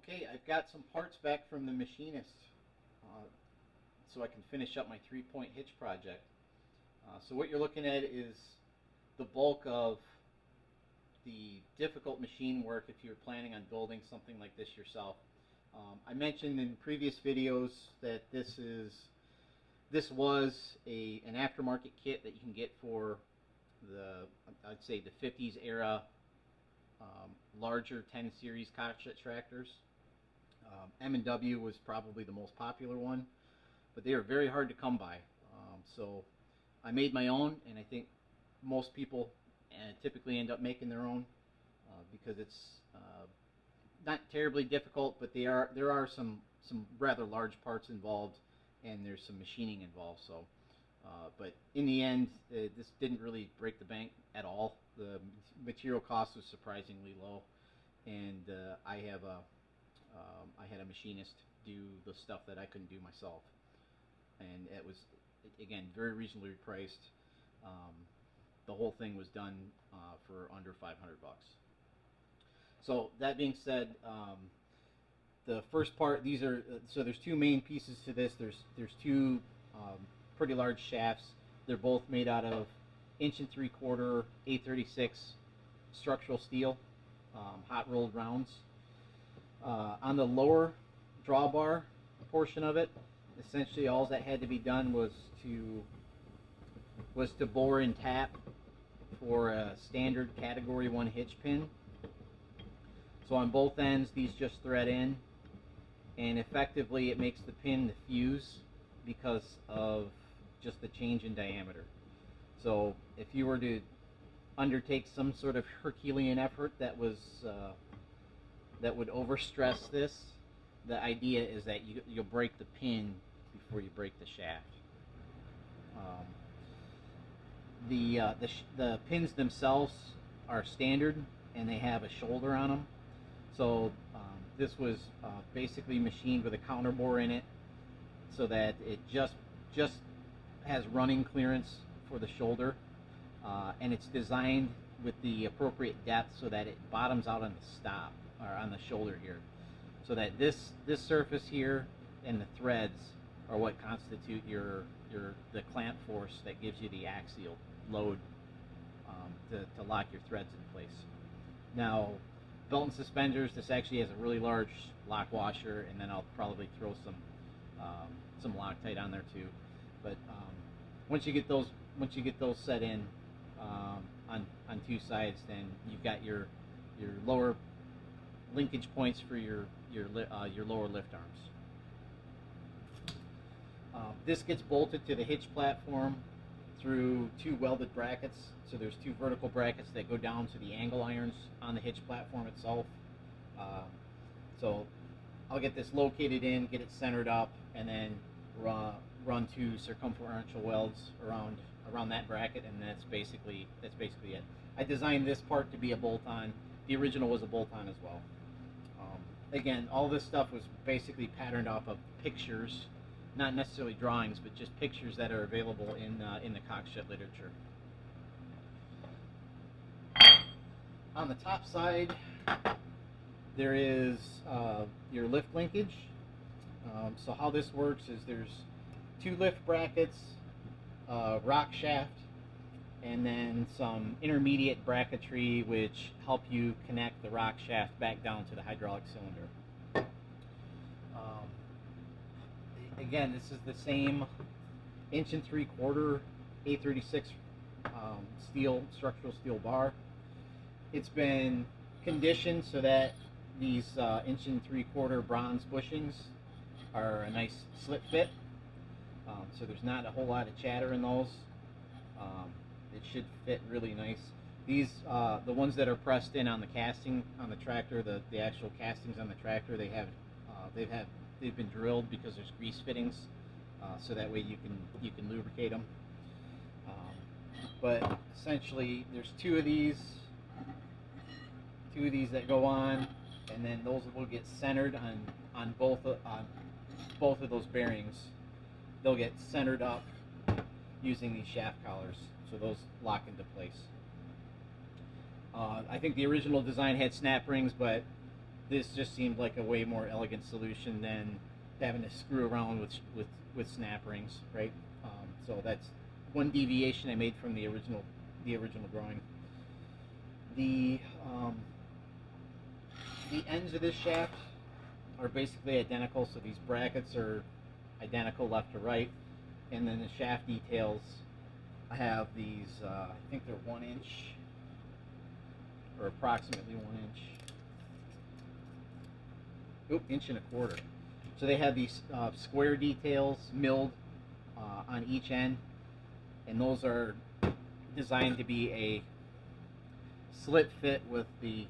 Okay, I've got some parts back from the machinist so I can finish up my 3-point hitch project. So what you're looking at is the bulk of the difficult machine work if you're planning on building something like this yourself. I mentioned in previous videos that this was an aftermarket kit that you can get for I'd say the 50s era larger 10 series Cockshutt tractors. M&W was probably the most popular one, but they are very hard to come by. So I made my own, and I think most people typically end up making their own because it's not terribly difficult, but there are some rather large parts involved, and there's some machining involved. So, but in the end, this didn't really break the bank at all. The material cost was surprisingly low, and I had a machinist do the stuff that I couldn't do myself, and it was, again, very reasonably priced. The whole thing was done for under 500 bucks. So that being said, the first part, so there's two main pieces to this. There's two pretty large shafts. They're both made out of 1 3/4 A36 structural steel, hot rolled rounds. On the lower drawbar portion of it, essentially all that had to be done was to bore and tap for a standard category 1 hitch pin. So on both ends, these just thread in, and effectively it makes the pin the fuse because of just the change in diameter. So if you were to undertake some sort of Herculean effort that would overstress this, the idea is that you'll break the pin before you break the shaft. The pins themselves are standard, and they have a shoulder on them. So this was basically machined with a counter bore in it, so that it just has running clearance for the shoulder, and it's designed with the appropriate depth so that it bottoms out on the stop, or on the shoulder here, so that this surface here and the threads are what constitute the clamp force that gives you the axial load to lock your threads in place. Now, belt and suspenders, this actually has a really large lock washer, and then I'll probably throw some Loctite on there too. But once you get those set in on two sides, then you've got your lower linkage points for your lower lift arms. This gets bolted to the hitch platform through 2 welded brackets. So there's 2 vertical brackets that go down to the angle irons on the hitch platform itself. So I'll get this located in, get it centered up, and then run 2 circumferential welds around that bracket, and that's basically it. I designed this part to be a bolt-on. The original was a bolt-on as well. Again, all this stuff was basically patterned off of pictures, not necessarily drawings, but just pictures that are available in the Cockshutt literature. On the top side, there is your lift linkage. So how this works is there's 2 lift brackets, Rockshaft, and then some intermediate bracketry which help you connect the Rockshaft back down to the hydraulic cylinder. Again, this is the same 1 3/4 A36 structural steel bar. It's been conditioned so that these 1 3/4 bronze bushings are a nice slip fit. So there's not a whole lot of chatter in those. It should fit really nice. These, the ones that are pressed in on the casting on the tractor, the actual castings on the tractor, they've been drilled because there's grease fittings, so that way you can lubricate them. But essentially, there's two of these that go on, and then those will get centered on both of those bearings. They'll get centered up using these shaft collars, so those lock into place. I think the original design had snap rings, but this just seemed like a way more elegant solution than having to screw around with snap rings, right? So that's one deviation I made from the original drawing. The ends of this shaft are basically identical, so these brackets are identical left to right, and then the shaft details, I have these, I think they're 1 inch, or approximately 1 inch. Oop, 1.25 inches. So they have these square details milled on each end, and those are designed to be a slip fit with the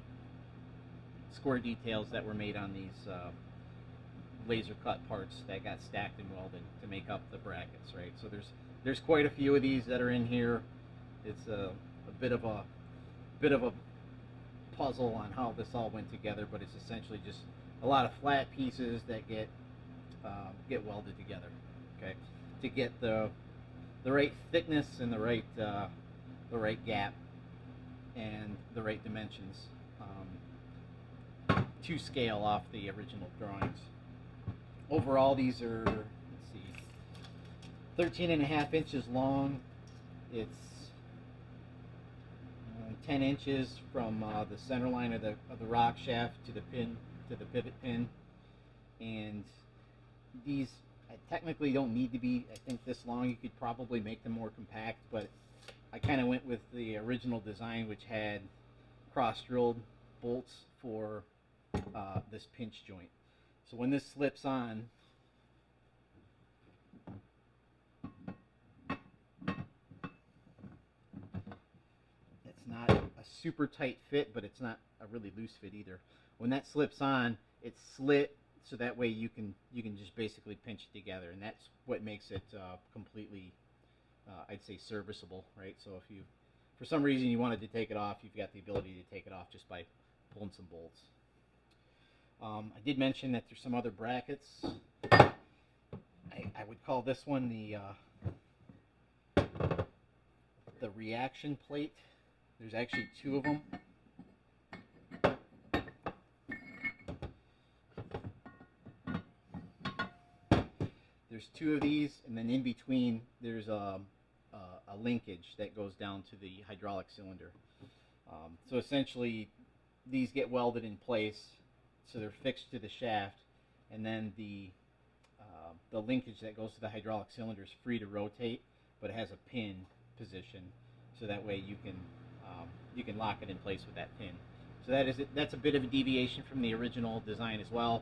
square details that were made on these laser cut parts that got stacked and welded to make up the brackets, right? So there's quite a few of these that are in here. It's a bit of a puzzle on how this all went together, but it's essentially just a lot of flat pieces that get welded together, okay, to get the right thickness and the right gap and the right dimensions to scale off the original drawings. Overall, these are, let's see, 13.5 inches long. It's 10 inches from the center line of the Rockshaft to the pivot pin, and these technically don't need to be, I think, this long. You could probably make them more compact, but I kind of went with the original design, which had cross-drilled bolts for this pinch joint. So when this slips on, it's not a super tight fit, but it's not a really loose fit either. When that slips on, it's slit so that way you can just basically pinch it together, and that's what makes it completely, I'd say, serviceable, right? So if you, for some reason, you wanted to take it off, you've got the ability to take it off just by pulling some bolts. I did mention that there's some other brackets. I would call this one the reaction plate. There's actually 2 of them. There's 2 of these, and then in between there's a linkage that goes down to the hydraulic cylinder. So essentially, these get welded in place, so they're fixed to the shaft, and then the linkage that goes to the hydraulic cylinder is free to rotate, but it has a pin position, so that way you can lock it in place with that pin. So that's a bit of a deviation from the original design as well.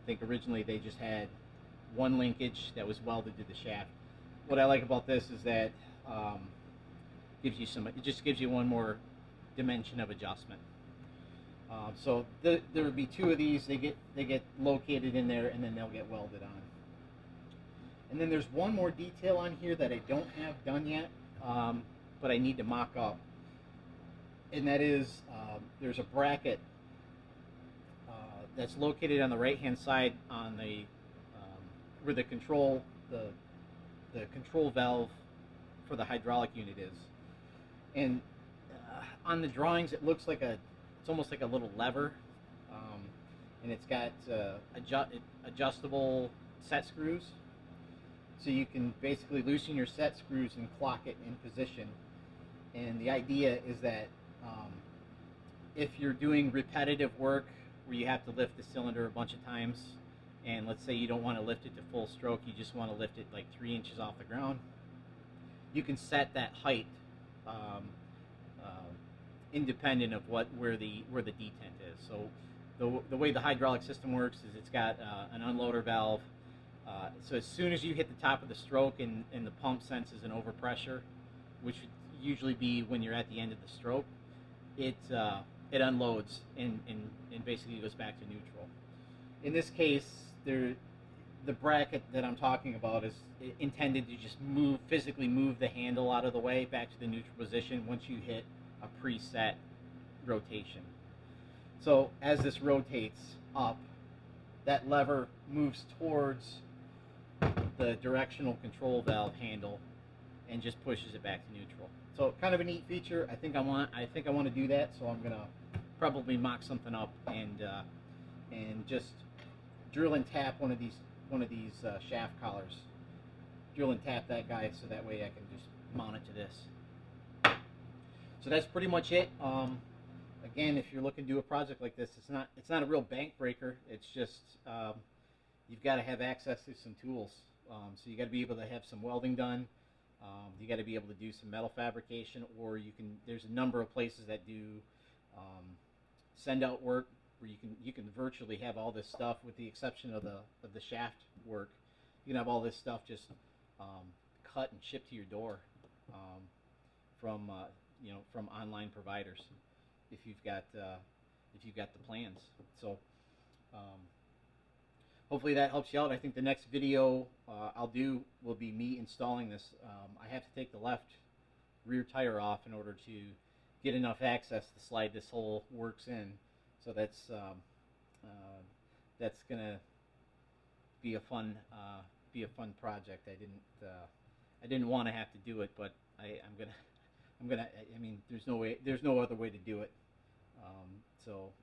I think originally they just had 1 linkage that was welded to the shaft. What I like about this is that it just gives you one more dimension of adjustment. So there would be 2 of these. They get located in there, and then they'll get welded on. And then there's one more detail on here that I don't have done yet, but I need to mock up. And that is there's a bracket that's located on the right-hand side on the where the control valve for the hydraulic unit is. And on the drawings, it looks like it's almost like a little lever, and it's got adjustable set screws, so you can basically loosen your set screws and clock it in position. And the idea is that if you're doing repetitive work where you have to lift the cylinder a bunch of times, and let's say you don't want to lift it to full stroke, you just want to lift it like 3 inches off the ground, you can set that height independent of where the detent is. So the way the hydraulic system works is it's got an unloader valve. So as soon as you hit the top of the stroke and the pump senses an overpressure, which would usually be when you're at the end of the stroke, it unloads and basically goes back to neutral. In this case, the bracket that I'm talking about is intended to just physically move the handle out of the way back to the neutral position once you hit a preset rotation. So as this rotates up, that lever moves towards the directional control valve handle and just pushes it back to neutral. So kind of a neat feature. I think I want to do that, so I'm gonna probably mock something up and and just drill and tap one of these shaft collars. Drill and tap that guy so that way I can just mount it to this. So that's pretty much it. Again, if you're looking to do a project like this, it's not a real bank breaker. It's just you've got to have access to some tools. So you got to be able to have some welding done. You got to be able to do some metal fabrication, or you can. There's a number of places that do send out work where you can virtually have all this stuff, with the exception of the shaft work. You can have all this stuff just cut and shipped to your door from from online providers if you've got the plans. So hopefully that helps you out. I think the next video I'll do will be me installing this. I have to take the left rear tire off in order to get enough access to slide this whole works in. So that's gonna be a fun project. I didn't want to have to do it, but I'm gonna. I mean, there's no other way to do it. So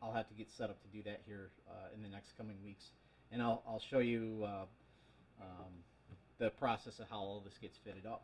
I'll have to get set up to do that here in the next coming weeks, and I'll show you the process of how all this gets fitted up.